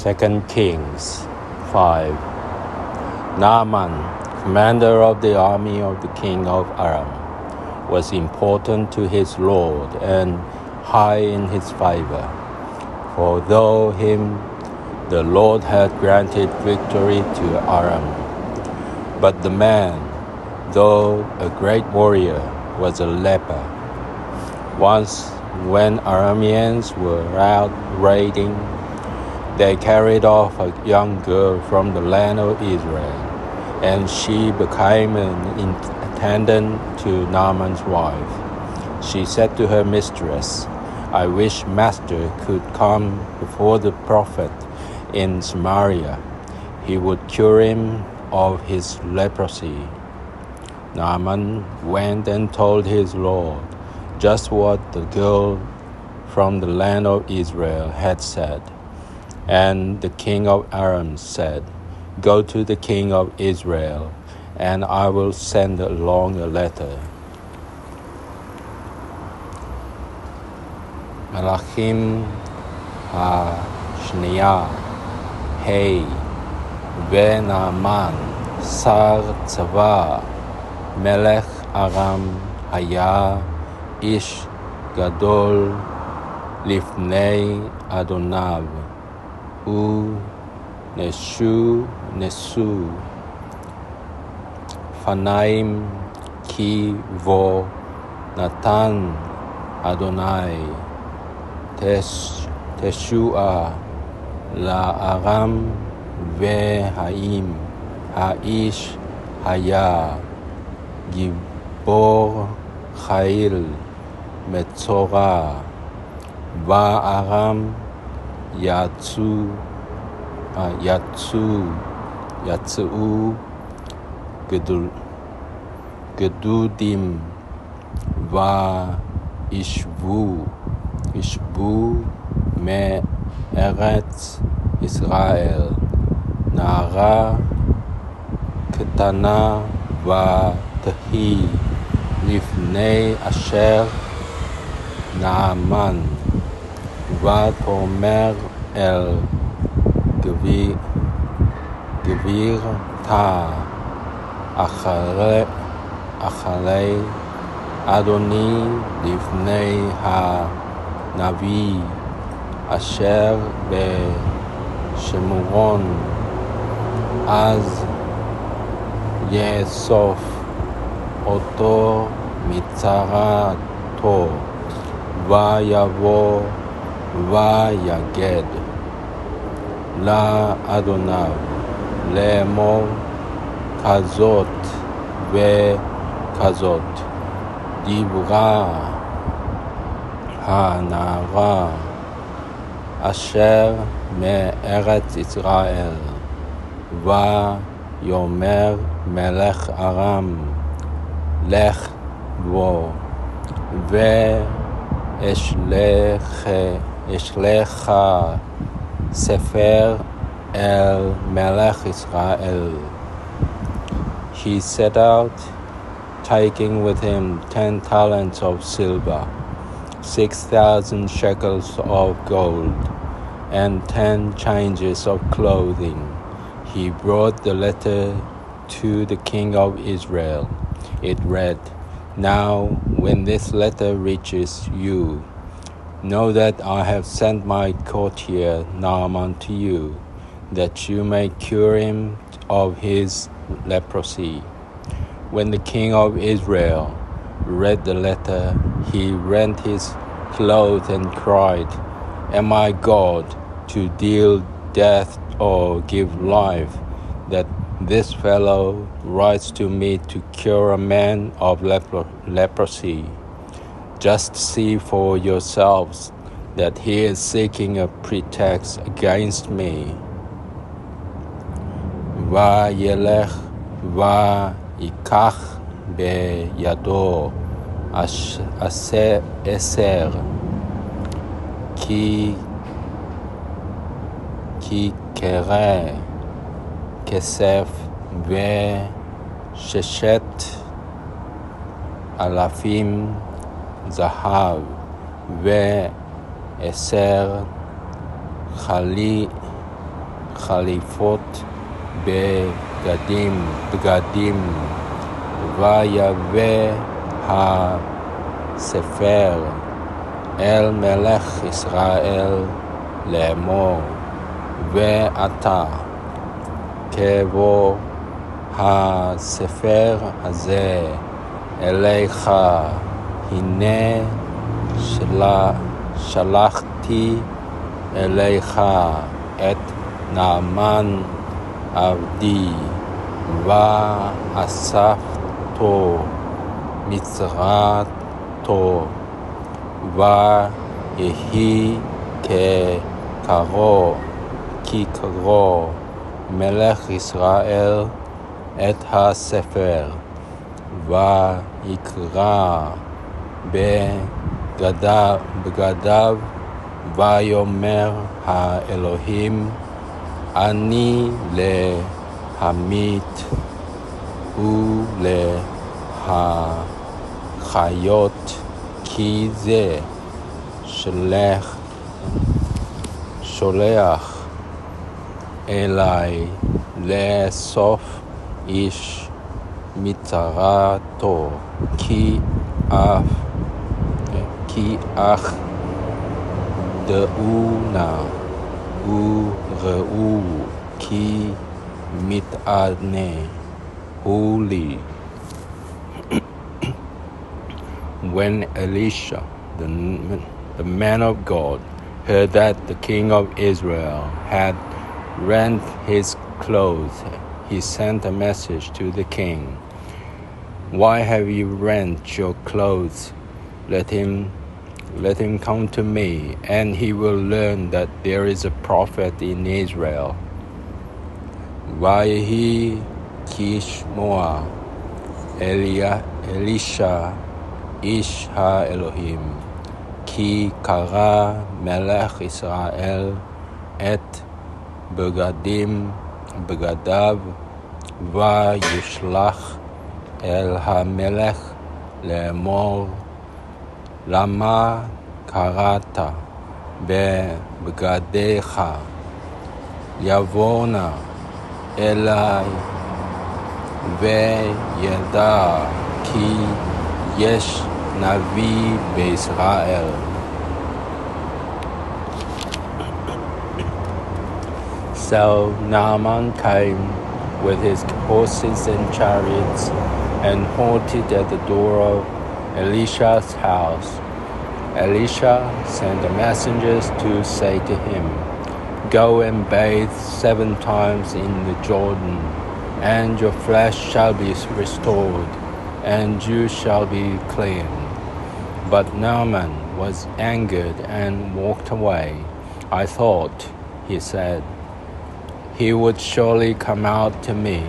2 Kings 5. Naaman, commander of the army of the king of Aram, was important to his lord and high in his favor. For though him the Lord had granted victory to Aram, but the man, though a great warrior, was a leper. Once, when Arameans were out raiding, they carried off a young girl from the land of Israel, and she became an attendant to Naaman's wife. She said to her mistress, "I wish master could come before the prophet in Samaria. He would cure him of his leprosy." Naaman went and told his lord just what the girl from the land of Israel had said. And the king of Aram said, "Go to the king of Israel, and I will send along a letter." מלכים השניה ונעמן שר צבא מלך ארם היה איש גדול לפני אדוניו, ונשוא פניים כי בו נתן אדוני תשועה לארם, והאם האיש היה גיבור חיל מצורע, וארם יצאו גדודים וישבו מארץ ישראל. נערה קטנה ותהי לפני אשר נאמן, ותאמר אל גבירתה, אחרי אדוני לפני הנביא אשר בשמרון, אז יאסוף אותו מצרתו, ויבוא ויגד לאדוניו לאמור, כזאת וכזאת דיברה הנערה אשר מארץ ישראל. ויאמר מלך ארם, לך בו, ואשלח ספר אל מלך ישראל. He set out, taking with him 10 talents of silver, 6,000 shekels of gold, and 10 changes of clothing. He brought the letter to the king of Israel. It read, "Now, when this letter reaches you, know that I have sent my courtier Naaman to you, that you may cure him of his leprosy." When the king of Israel read the letter, he rent his clothes and cried, "Am I God to deal death or give life, that this fellow writes to me to cure a man of leprosy? Just see for yourselves that he is seeking a pretext against me." וילך ויקח בידו 10 כיכרי כסף ו6,000 זהב, ו10 חליפות בגדים, ויבא הספר אל מלך ישראל לאמור, ועתה כבוא הספר הזה אליך, הנה שלחתי אליך את נעמן עבדי, ואספתו מצרתו, ויהי כקרוא מלך ישראל את הספר, ויקרא בגדיו, ויאמר האלוהים, אני להמית ולהחיות, כי זה שולח אלי לאסוף איש מצרתו, כי אך דעו נא וראו כי מתענה הוא לי. When Elisha, the man of God, heard that the king of Israel had rent his clothes, he sent a message to the king. Why have you rent your clothes? Let him come to me, and he will learn that there is a prophet in Israel. ויהי כשמוע אלישע איש האלוהים, כי קרא מלך ישראל את בגדיו, וישלח אל המלך לאמור, למה קראת בבגדיך? יבוא נא אלי וידע כי יש נביא בישראל. So Naaman came with his horses and chariots and halted at the door of Elisha's house. Elisha sent the messengers to say to him, go and bathe 7 times in the Jordan, and your flesh shall be restored, and you shall be clean. But Naaman was angered and walked away. I thought, he said, he would surely come out to me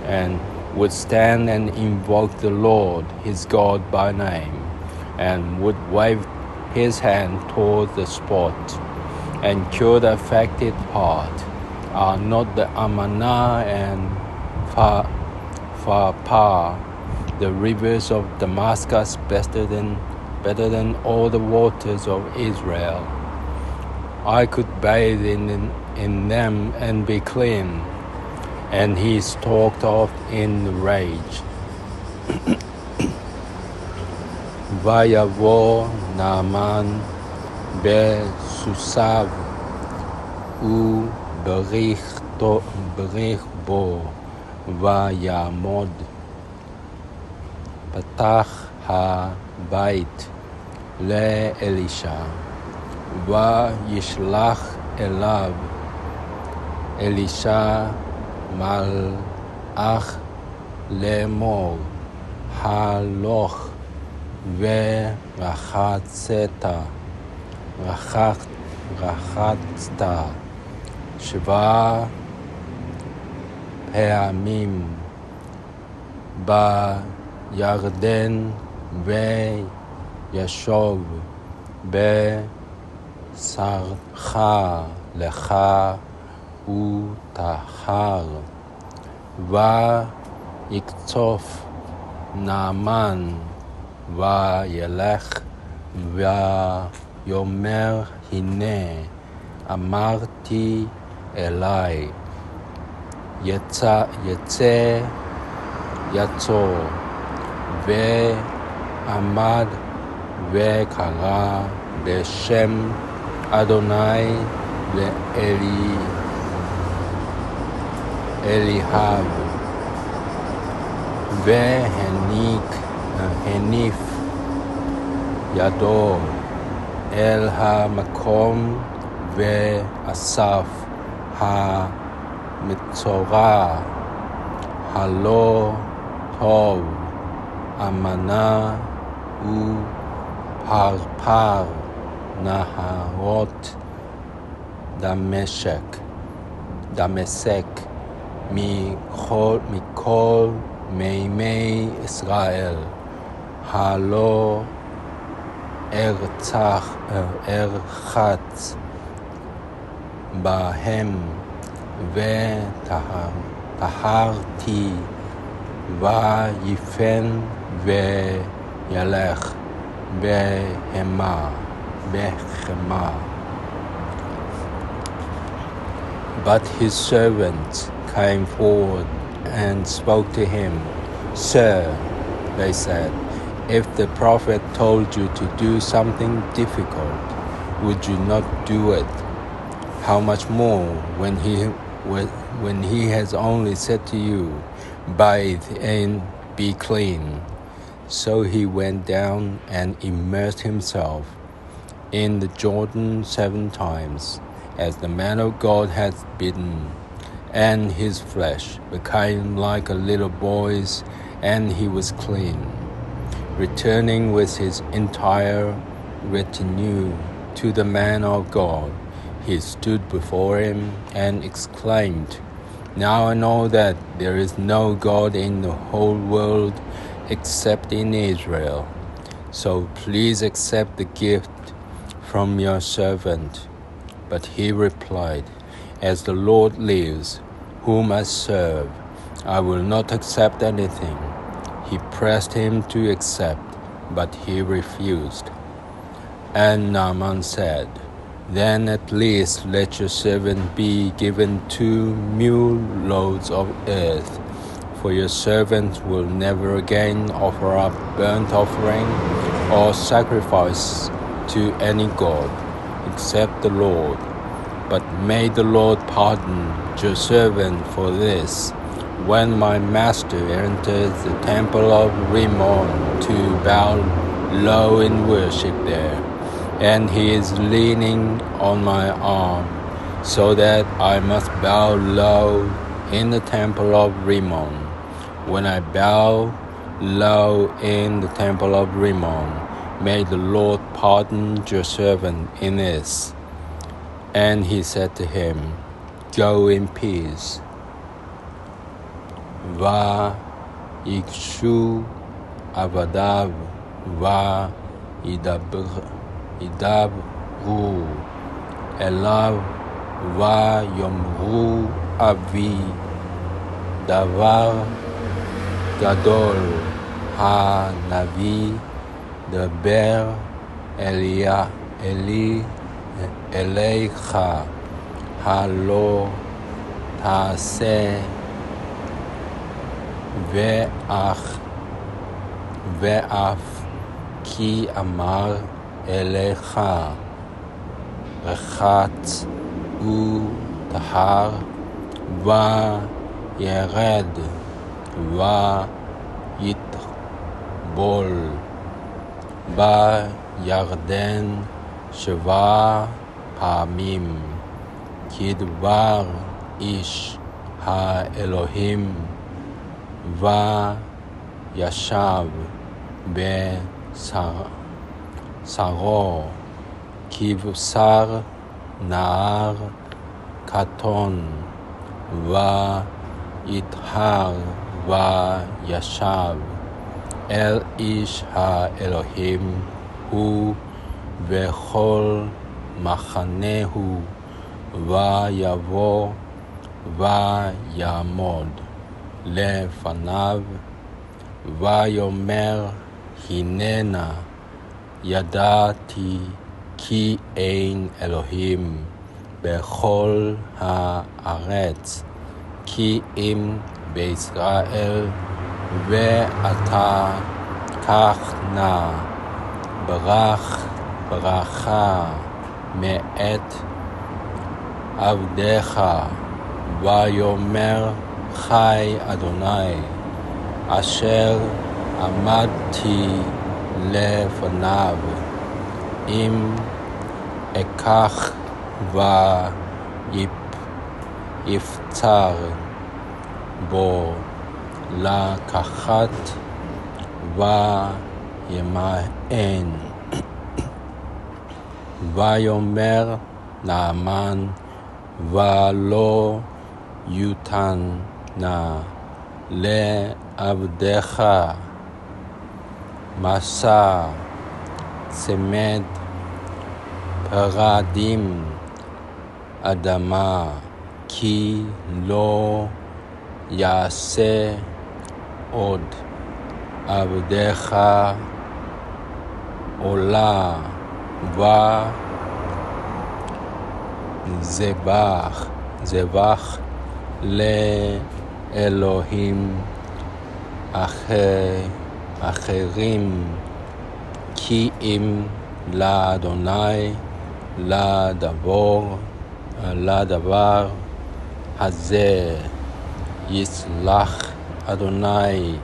and would stand and invoke the Lord his God by name, and would wave his hand toward the spot and cure the affected part. Are not the Amanah and Pharpar, the rivers of Damascus, better than all the waters of Israel? I could bathe in them and be clean. And he stalked off in rage. ויבוא נעמן בסוסיו ובריח בו, ויעמוד פתח הבית לאלישע, וישלח אליו אלישע מלאך לאמור, הלוך ורחצת 7 פעמים בירדן, וישוב בשרך לך וטהר. ויקצוף נעמן וילך ויאמר, הנה אמרתי אליי. יצא יצור, ועמד וקרא בשם אדוני לאליהו, והניף ידו אל המקום ואסף המצורע הלא טוב, אמנה ופרפר נהרות דמשק מכל מימי ישראל, הלא ארחץ בהם, וטהרתי ויפן וילך בחמה. But his servants came forward and spoke to him. Sir, they said, if the prophet told you to do something difficult, would you not do it? How much more when he has only said to you, bathe and be clean? So he went down and immersed himself in the Jordan 7 times, as the man of God had bidden, and his flesh became like a little boy's, and he was clean. Returning with his entire retinue to the man of God, he stood before him and exclaimed, Now I know that there is no God in the whole world except in Israel. So please accept the gift from your servant. But he replied, As the Lord lives, whom I serve, I will not accept anything. He pressed him to accept, but he refused. And Naaman said, Then at least let your servant be given 2 mule loads of earth, for your servant will never again offer up burnt offering or sacrifice to any god except the Lord. But may the Lord pardon your servant for this, when my master enters the temple of Rimmon to bow low in worship there, and he is leaning on my arm, so that I must bow low in the temple of Rimmon. When I bow low in the temple of Rimmon, may the Lord pardon your servant in this. And he said to him, Go in peace. ויגשו עבדיו וידברו אליו ויאמרו אבי דבר גדול הנביא דבר אליך הלא תעשה ואף כי אמר אליך רחץ וטהר וירד ויטבול בירדן 7 פעמים כדבר איש האלוהים וישב בשרו כבשר נער קטון ויטהר וישב אל איש האלוהים הוא וכל מחנהו ויבוא ויעמוד לפניו ויאמר הננה ידעתי כי אין אלוהים בכל הארץ, כי אם בישראל, ואתה כך נא ברכה מאת עבדיך, ויאמר חי אדוני, אשר עמדתי לפניו, אם אקח ויפצר בו לקחת וימאן. ויאמר נעמן, ולא יותן נא לעבדך מסע צמד פרדים אדמה, כי לא יעשה עוד עבדך עולה וזבח לאלוהים אחרים, כי אם לאדוני לדבר הזה יסלח אדוני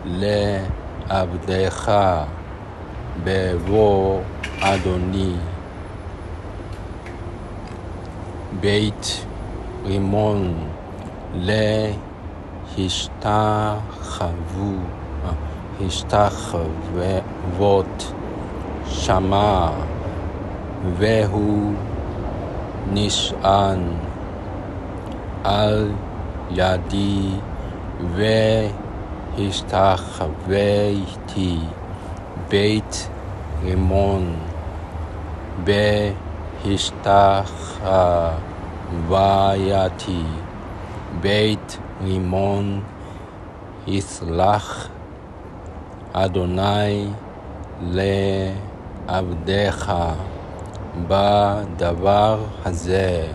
לעבדך בבוא אדוני בית רימון להשתחוות שמה, והוא נשען על ידי, והשתחוויתי בית רימון, בהשתחוויתי בית רימון יסלח אדוני לעבדך בדבר הזה,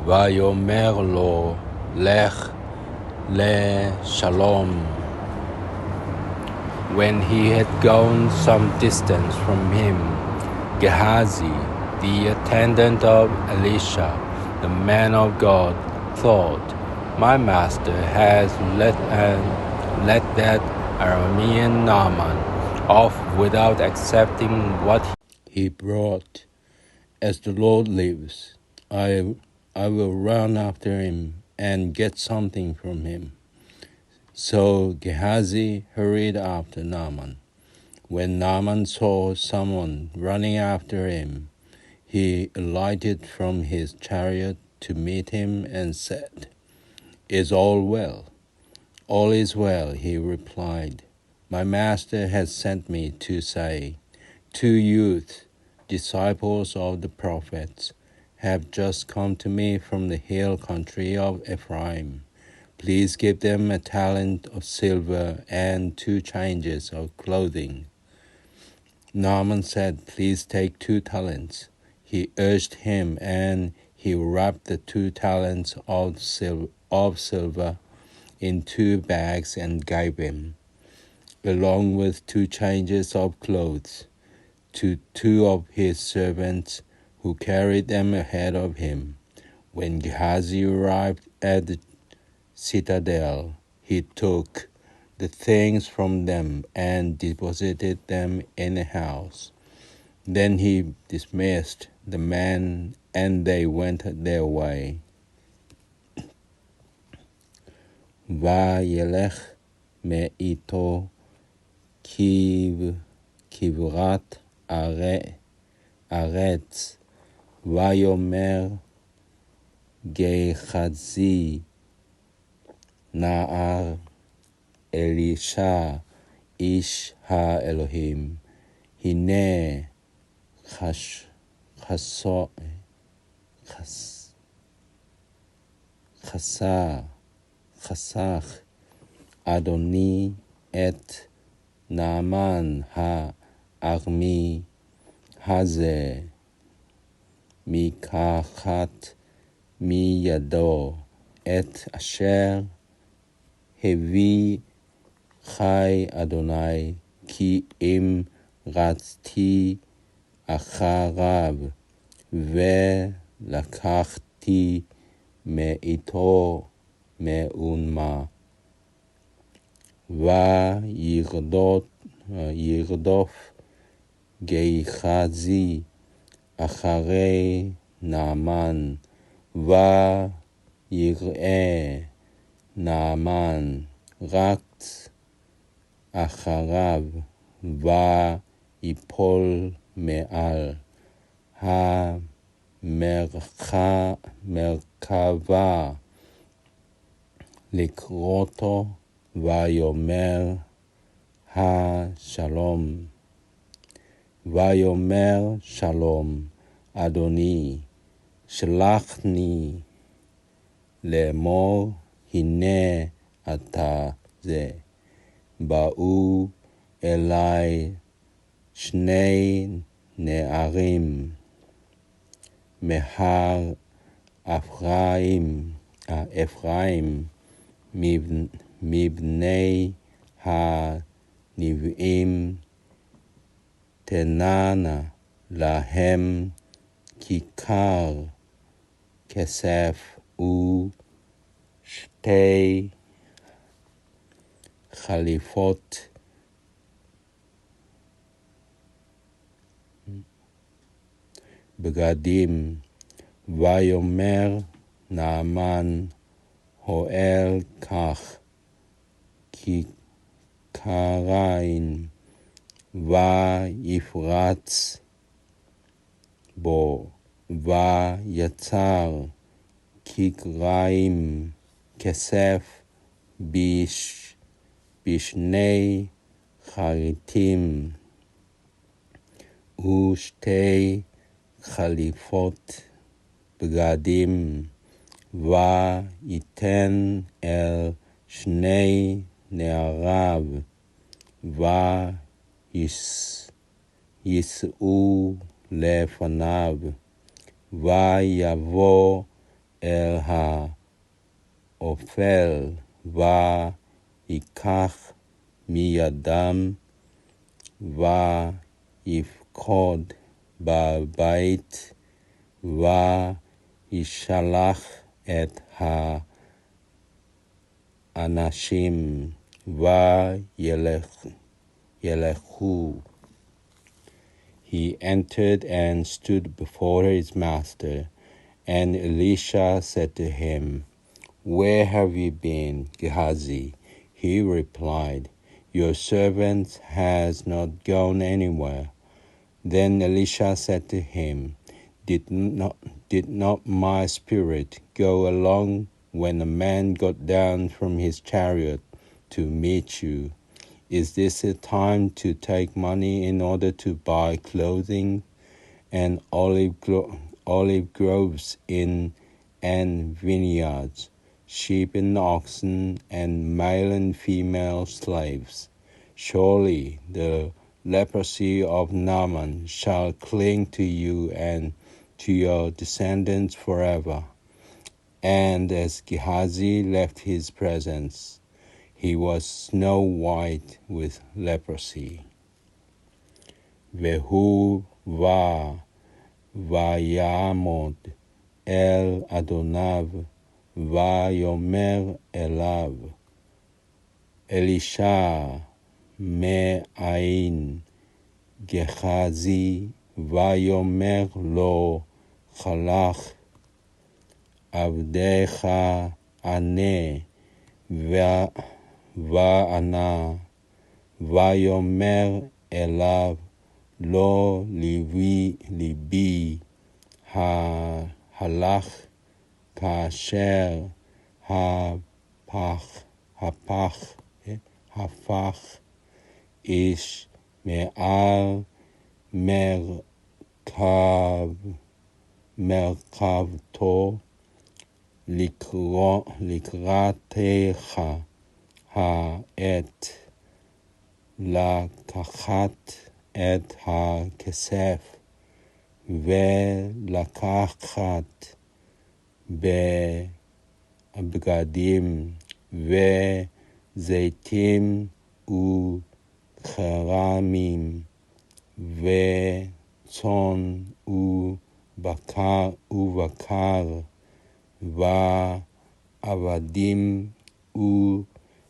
ויאמר לו לך לשלום. When he had gone some distance from him, Gehazi, the attendant of Elisha, the man of God, thought, my master has let that Aramean Naaman off without accepting what he brought. As the Lord lives, I will run after him and get something from him. So Gehazi hurried after Naaman. When Naaman saw someone running after him, he alighted from his chariot to meet him and said, Is all well? All is well, he replied. My master has sent me to say, 2 youths, disciples of the prophets, have just come to me from the hill country of Ephraim. Please give them a talent of silver and 2 changes of clothing. Naaman said, Please take 2 talents. He urged him, and he wrapped the 2 talents of silver in 2 bags and gave him, along with 2 changes of clothes, to 2 of his servants who carried them ahead of him. When Gehazi arrived at the citadel, he took the things from them and deposited them in a house. Then he dismissed the men, and they went their way. וילך מאיתו כברת ארץ, ויאמר גחזי נער אלישע איש האלוהים, הנה חסך אדוני את נעמן הארמי הזה מקחת מידו את אשר הביא חי אדוני, כי אם רצתי אחריו ולקחתי מאיתו מאומה. וירדוף גחזי אחרי נעמן, ויראה נעמן רץ אחריו, ויפול מעל המרכבה לקרותו, ויאמר שלום אדוני, שלחני לאמור, הנה אתה זה. באו אלי שני נערים מהר אפרים מבני הנביאים, תננה להם כיכר כסף ושתי חליפות בגדים. ויאמר נעמן, הואל כך כיכרין, ויפרץ בו, ויצר כיכריים כסף בשני חריטים ושתי חליפות בגדים, ויתן אל שני נעריו, ויסעו לפניו. ויבוא אל האופל, ויקח מידם, ויפקוד בבית, וישלח את האנשים, וילכו. He entered and stood before his master, and Elisha said to him, Where have you been, Gehazi? He replied, Your servant has not gone anywhere. Then Elisha said to him, Did not my spirit go along when a man got down from his chariot to meet you? Is this a time to take money in order to buy clothing and olive groves and vineyards, sheep and oxen, and male and female slaves? Surely the leprosy of Naaman shall cling to you and to your descendants forever. And as Gehazi left his presence, he was snow white with leprosy. Vehu vayamod el Adonav, vayomer elav, Elisha me'ain Gehazi, vayomer lo chalach avdecha aneh וענה, ויאמר אליו, לא ליבי הלך כאשר הפך איש מעל מרכבתו לקראתך העת לקחת את הכסף ולקחת בבגדים וזיתים וכרמים וצאן ובקר ועבדים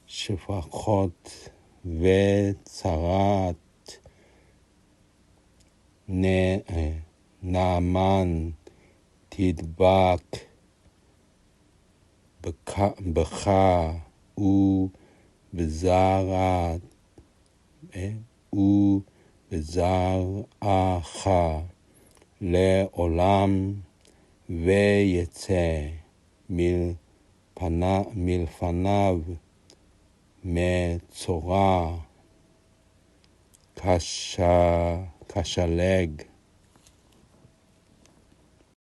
ושפחות וצרת נאמן תדבק בך ובזרעך לעולם, ויצא מלפניו מצורע כשלג